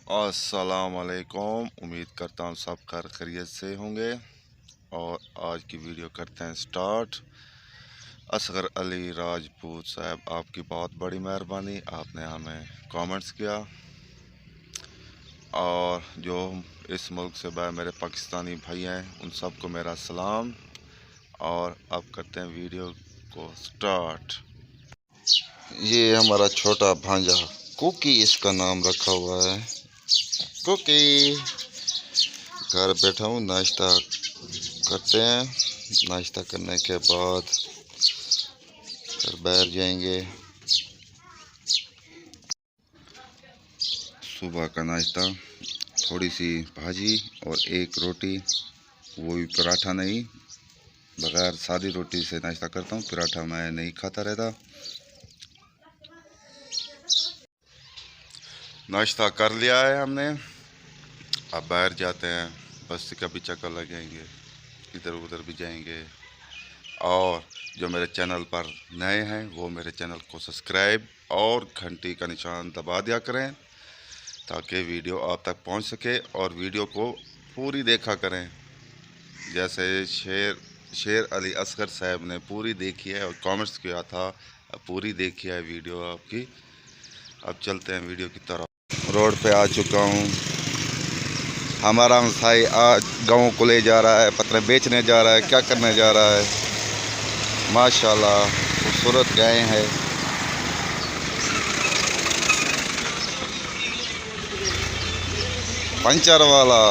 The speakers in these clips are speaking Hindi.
अस्सलामुअलैकुम। उम्मीद करता हूँ सब खैरियत से होंगे। और आज की वीडियो करते हैं स्टार्ट। असगर अली राजपूत साहब, आपकी बहुत बड़ी मेहरबानी, आपने हमें कमेंट्स किया। और जो इस मुल्क से बाहर मेरे पाकिस्तानी भाई हैं, उन सबको मेरा सलाम। और अब करते हैं वीडियो को स्टार्ट। ये हमारा छोटा भांजा कुकी, इसका नाम रखा हुआ है कुकी। घर बैठा हूँ, नाश्ता करते हैं। नाश्ता करने के बाद फिर बैठ जाएंगे। सुबह का नाश्ता, थोड़ी सी भाजी और एक रोटी, वो भी पराठा नहीं, बगैर सादी रोटी से नाश्ता करता हूँ। पराठा मैं नहीं खाता रहता। नाश्ता कर लिया है हमने, अब बाहर जाते हैं। बस्ती का भी चक्कर लगाएंगे, इधर उधर भी जाएंगे। और जो मेरे चैनल पर नए हैं वो मेरे चैनल को सब्सक्राइब और घंटी का निशान दबा दिया करें, ताकि वीडियो आप तक पहुंच सके। और वीडियो को पूरी देखा करें। जैसे शेर अली असगर साहब ने पूरी देखी है और कमेंट्स किया था, पूरी देखी है वीडियो आपकी। अब चलते हैं वीडियो की तरफ। रोड पे आ चुका हूँ। हमारा भाई आज गाँव को ले जा रहा है, पत्थर बेचने जा रहा है, क्या करने जा रहा है। माशाल्लाह खूबसूरत गाय है। पंचर वाला।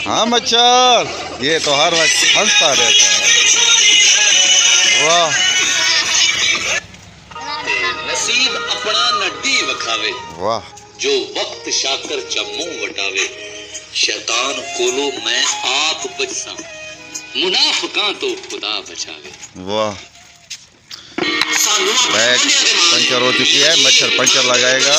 हाँ मच्छर, ये तो हर वक्त हंसता रहता है। वाह नसीब अपना नड्डी वखावे, वाह। जो वक्त शाकर चम्मू वटावे। शैतान कोलो मैं आप बचसा, मुनाफिकां तो खुदा बचावे। वाह। बैग पंचर हो चुकी है, मच्छर पंचर लगाएगा।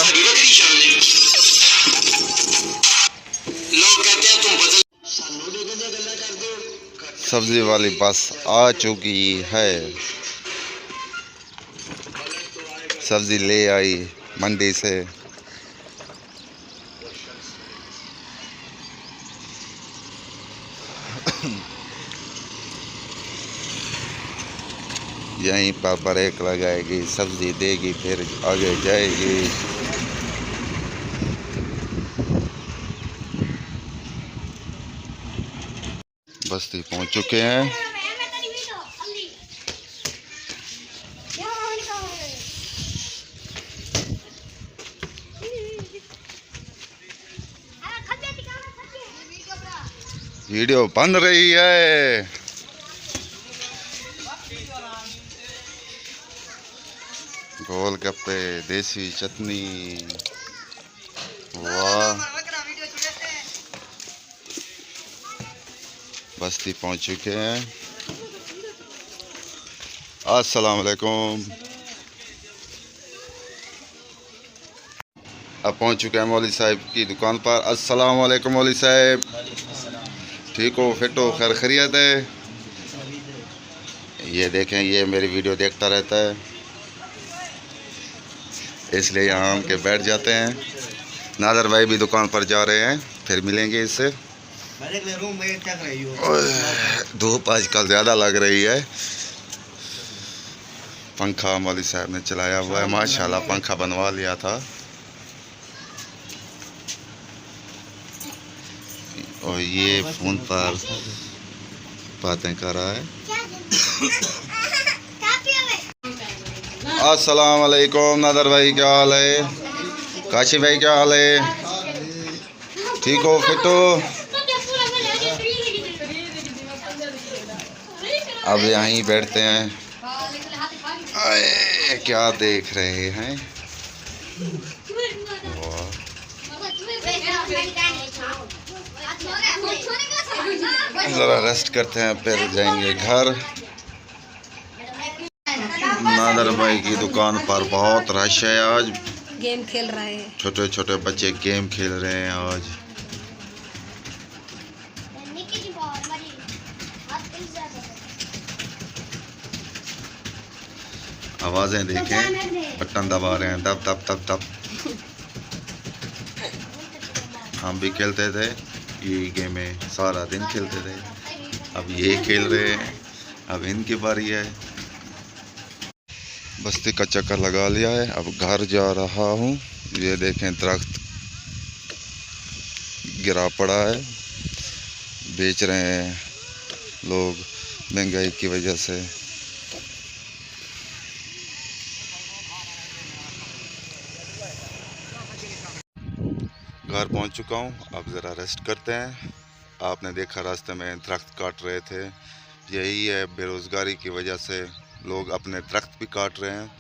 सब्जी वाली बस आ चुकी है, सब्जी ले आई मंडी से। यहीं पर ब्रेक लगाएगी, सब्जी देगी, फिर आगे जाएगी। बस्ती पहुंच चुके हैं। वीडियो बन रही है। गोलगप्पे, देसी चटनी, वाह। बस्ती पहुंच चुके हैं। अस्सलाम वालेकुम। अब पहुंच चुके हैं मौलवी साहब की दुकान पर। अस्सलाम वालेकुम मौलवी साहब, ठीक हो, फिट हो, खैर खैरियत है। ये देखें, ये मेरी वीडियो देखता रहता है, इसलिए यहाँ आके बैठ जाते हैं। नादर भाई भी दुकान पर जा रहे हैं, फिर मिलेंगे इससे। धूप आजकल ज़्यादा लग रही है। पंखा मौलवी साहब ने चलाया हुआ है, माशाल्लाह पंखा बनवा लिया था। और ये फ़ोन पर बातें कर रहा है। अस्सलाम वालेकुम नादर भाई, क्या हाल है? काशी भाई क्या हाल है? ठीक हो, फिट हो? अब यहीं बैठते हैं। आए, क्या देख रहे हैं? ज़रा रेस्ट करते हैं, फिर जाएंगे घर। नादर भाई की दुकान पर बहुत रश है आज। गेम खेल रहे हैं, छोटे छोटे बच्चे गेम खेल रहे हैं आज। आवाज़ें देखें, बटन दबा रहे हैं, दब दब दब दब। हम भी खेलते थे ये गेमें, सारा दिन खेलते थे। अब ये खेल रहे हैं, अब इनकी बारी है। बस्ती का चक्कर लगा लिया है, अब घर जा रहा हूँ। ये देखें दरख्त गिरा पड़ा है, बेच रहे हैं लोग महंगाई की वजह से। घर पहुंच चुका हूं, अब ज़रा रेस्ट करते हैं। आपने देखा रास्ते में दरख्त काट रहे थे, यही है बेरोज़गारी की वजह से लोग अपने दरख्त भी काट रहे हैं।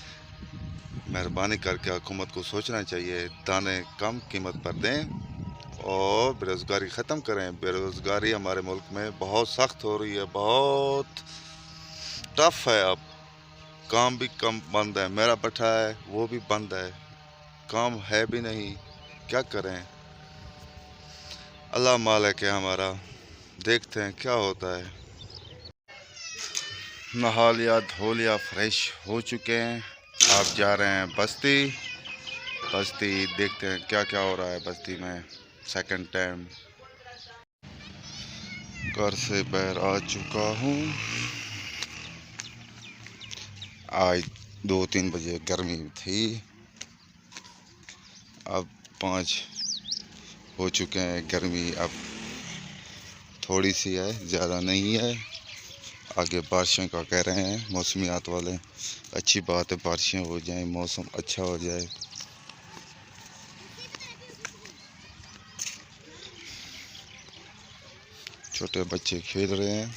मेहरबानी करके हुकूमत को सोचना चाहिए, दाने कम कीमत पर दें और बेरोज़गारी ख़त्म करें। बेरोज़गारी हमारे मुल्क में बहुत सख्त हो रही है, बहुत टफ है। अब काम भी कम बंद है, मेरा बैठा है वो भी बंद है, काम है भी नहीं, क्या करें। अल्लाह मालिक है हमारा, देखते हैं क्या होता है। नहा लिया, धो लिया, फ्रेश हो चुके हैं। आप जा रहे हैं बस्ती। बस्ती देखते हैं क्या क्या हो रहा है बस्ती में। सेकंड टाइम घर से बाहर आ चुका हूँ। आज 2-3 बजे गर्मी थी, अब 5 हो चुके हैं। गर्मी अब थोड़ी सी है, ज़्यादा नहीं है। आगे बारिशों का कह रहे हैं मौसमियात वाले। अच्छी बात है, बारिशें हो जाएं, मौसम अच्छा हो जाए। छोटे बच्चे खेल रहे हैं।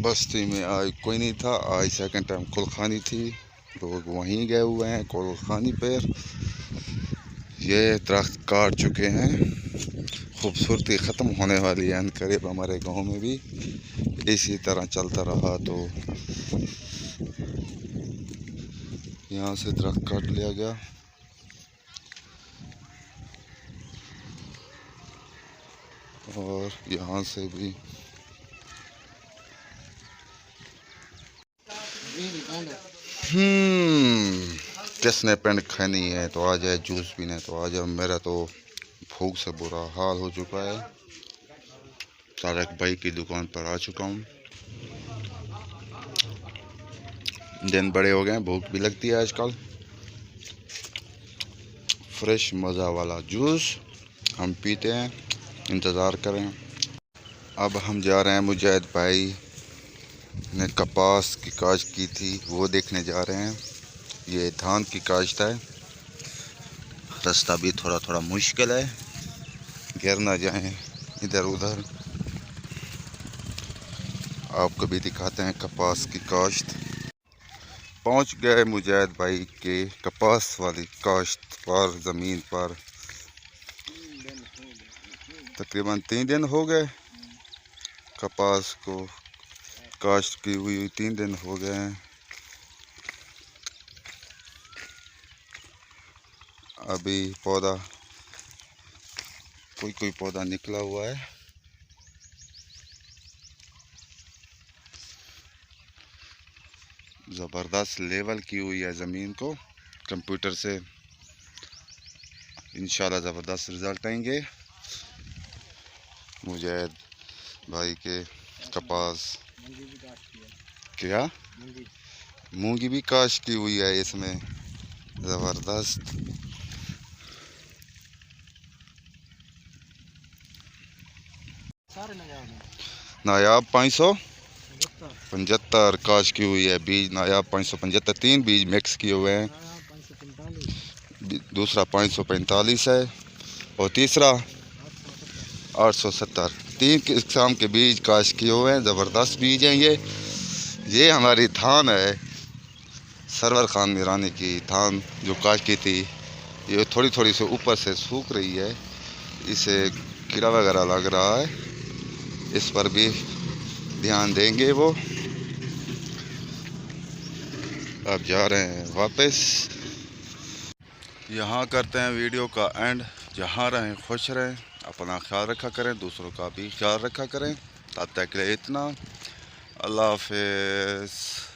बस्ती में आज कोई नहीं था, आज सेकंड टाइम कुलखानी थी, लोग वहीं गए हुए हैं कुलखानी पर। ये दरख्त काट चुके हैं, खूबसूरती ख़त्म होने वाली है करीब हमारे गांव में भी। इसी तरह चलता रहा तो यहाँ से दरख्त काट लिया गया। और यहाँ से भी किसने पेंट खानी है तो आ जाए, जूस पीना है तो आ जाए। मेरा तो भूख से बुरा हाल हो चुका है। तारक भाई की दुकान पर आ चुका हूँ। दिन बड़े हो गए हैं, भूख भी लगती है आजकल। फ्रेश मज़ा वाला जूस हम पीते हैं, इंतज़ार करें। अब हम जा रहे हैं, मुजाहिद भाई ने कपास की काश्त की थी वो देखने जा रहे हैं। ये धान की काश्त है। रास्ता भी थोड़ा थोड़ा मुश्किल है, गिर ना जाएं इधर उधर। आपको भी दिखाते हैं कपास की काश्त। पहुंच गए मुजाहिद भाई के कपास वाली काश्त पर, ज़मीन पर। तकरीबन 3 दिन हो गए कपास को काश्त की हुई, 3 दिन हो गए हैं। अभी पौधा कोई पौधा निकला हुआ है। ज़बरदस्त लेवल की हुई है ज़मीन को। कंप्यूटर से इंशाल्लाह ज़बरदस्त रिज़ल्ट आएंगे। मुजाहिद भाई के कपास क्या मूंगी भी काश्त की हुई है इसमें, ज़बरदस्त। नायाब 575 काश्त की हुई है। बीज नायाब 575, 3 बीज मिक्स किए हुए हैं। दूसरा 545 है और तीसरा 870। 3 किस्म के बीज काश्त किए हुए हैं, ज़बरदस्त बीज हैं ये हमारी धान है, सरवर खान मीरानी की धान जो काश्त की थी। ये थोड़ी थोड़ी से ऊपर से सूख रही है, इसे कीड़ा वगैरह लग रहा है, इस पर भी ध्यान देंगे वो। अब जा रहे हैं वापस। यहाँ करते हैं वीडियो का एंड। जहाँ रहें खुश रहें, अपना ख्याल रखा करें, दूसरों का भी ख्याल रखा करें। तब तक के लिए इतना। अल्लाह हाफिज़।